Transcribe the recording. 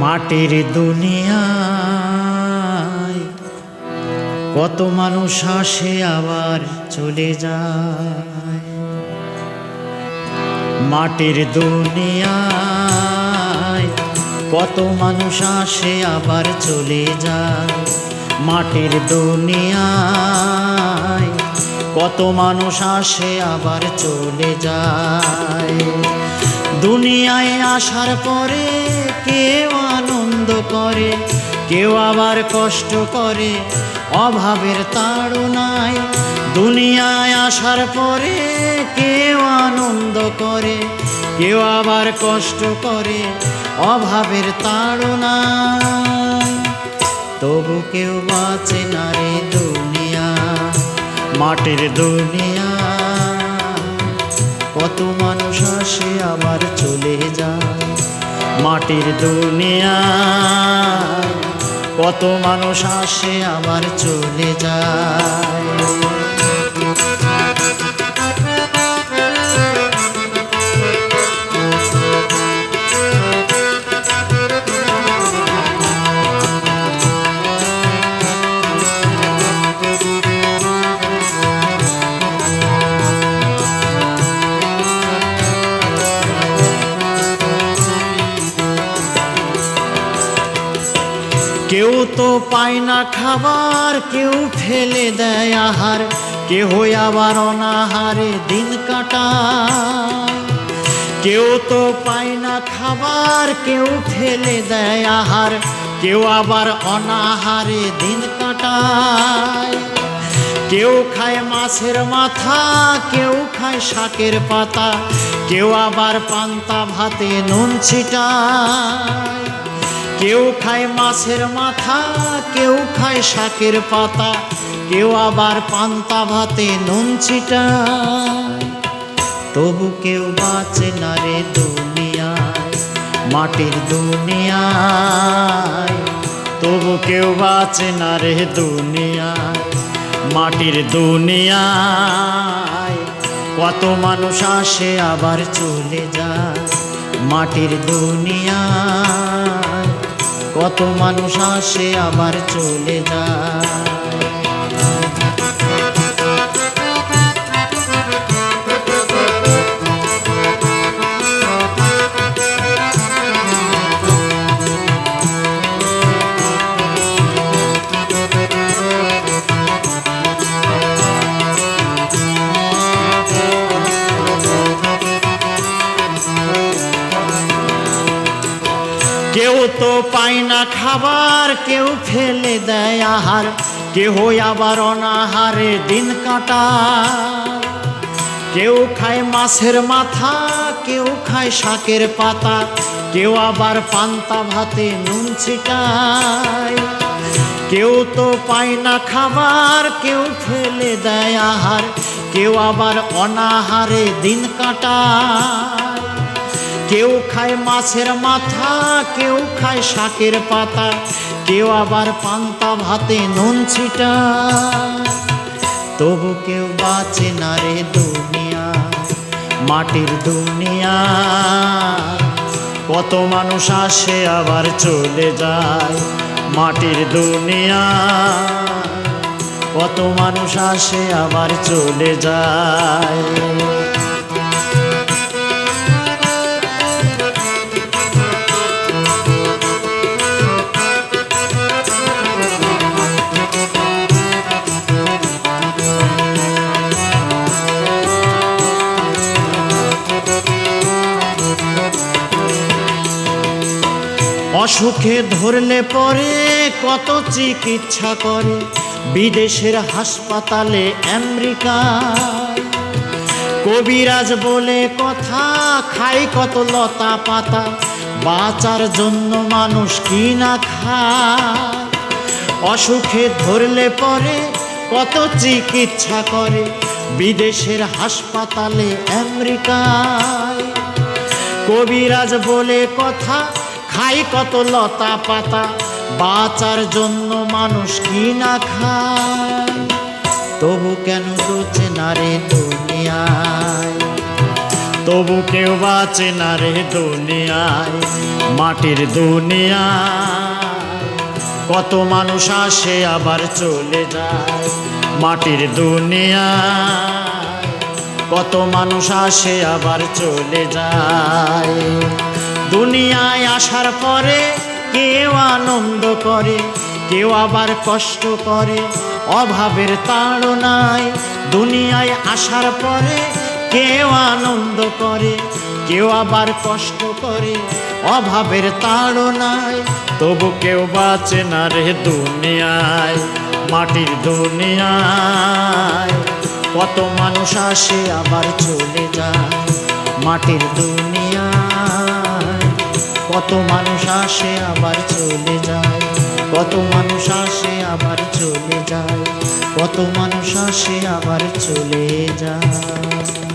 মাটির দুনিয়ায় কত মানুষ আসে আবার চলে যায়। মাটির দুনিয়ায় কত মানুষ আসে আবার চলে যায়। মাটির দুনিয়ায় কত মানুষ আসে আবার চলে যায়। দুনিয়ায় আসার পরে কেউ আনন্দ করে, কেউ আবার কষ্ট করে অভাবের তাড়নায়। দুনিয়ায় আসার পরে কেউ আনন্দ করে, কেউ আবার কষ্ট করে অভাবের তাড়নায়। তবু কেউ বাঁচে না রে দুনিয়া, মাটির দুনিয়া। কত মানুষ আসে আবার চলে যায়। মাটির দুনিয়া কত মানুষ আসে আবার চলে যায়। কেউ তো পায় না খাবার, কেউ ফেলে দেয় আহার, কেউ আবার অনাহারে দিন কাটায়। কেউ তো পায় না খাবার, কেউ ফেলে দেয় আহার, কেউ আবার অনাহারে দিন কাটায়। কেউ খায় মাছের মাথা, কেউ খায় শাকের পাতা, কেউ আবার পান্তা ভাতে নুন ছিটায়। কেউ খায় মাছের মাথা, কেউ খায় শাকের পাতা, কেউ আবার পান্তা ভাতে নুন ছিটায়। তবু কেউ বাঁচে না রে দুনিয়ায়, মাটির দুনিয়ায়। তবু কেউ বাঁচে না রে দুনিয়ায়, মাটির দুনিয়ায়। কত মানুষ আসে আবার চলে যায়। মাটির দুনিয়ায় কত মানুষ আসে আবার চলে যায়। কেউ তো পায় না খাবার, কেউ ফেলে দেয় আহার, কেউ আবার অনাহারে দিন কাটায়। কেউ খায় মাছের মাথা, কেউ খায় শাকের পাতা, কেউ আবার পান্তা ভাতে নুন ছিটায়। কেউ তো পায় না খাবার, কেউ ফেলে দেয় আহার, কেউ আবার অনাহারে দিন কাটায়। কেউ খায় মাছের মাথা, কেউ খায় শাকের পাতা, কেউ আবার পান্তা ভাতে নুন ছিটায়। তবু কেউ বাঁচে না রে দুনিয়া, মাটির দুনিয়া। কত মানুষ আসে আবার চলে যায়। মাটির দুনিয়া কত মানুষ আসে আবার চলে যায়। অসুখে ধরলে পরে কত চিকিৎসা করে বিদেশের হাসপাতালে আমেরিকায়। কবিরাজ বলে কথা, খায় কত লতা পাতা, বাঁচার জন্য মানুষ কি না খায়। অসুখে ধরলে পরে কত চিকিৎসা করে বিদেশের হাসপাতালে আমেরিকায়। কবিরাজ বলে কথা, খাই কত লতা পাতা, বাঁচার জন্য মানুষ কি না খায়। তবু কেন রোচে না রে দুনিয়ায়, তবু কেউ বাঁচে না রে দুনিয়ায়, মাটির দুনিয়ায়। কত মানুষ আসে আবার চলে যায়, মাটির দুনিয়ায়। কত মানুষ আসে আবার চলে যায়। দুনিয়ায় আসার পরে কেউ আনন্দ করে, কেউ আবার কষ্ট করে অভাবের তাড়নায়। দুনিয়ায় আসার পরে কেউ আনন্দ করে, কেউ আবার কষ্ট করে অভাবের তাড়নায়। তবু কেউ বাঁচে না রে দুনিয়ায়, মাটির দুনিয়ায়। কত মানুষ আসে আবার চলে যায়, মাটির দুনিয়ায়। কত মানুষ আসে আবার চলে যায়, কত মানুষ আসে আবার চলে যায়, কত মানুষ আসে আবার চলে যায়।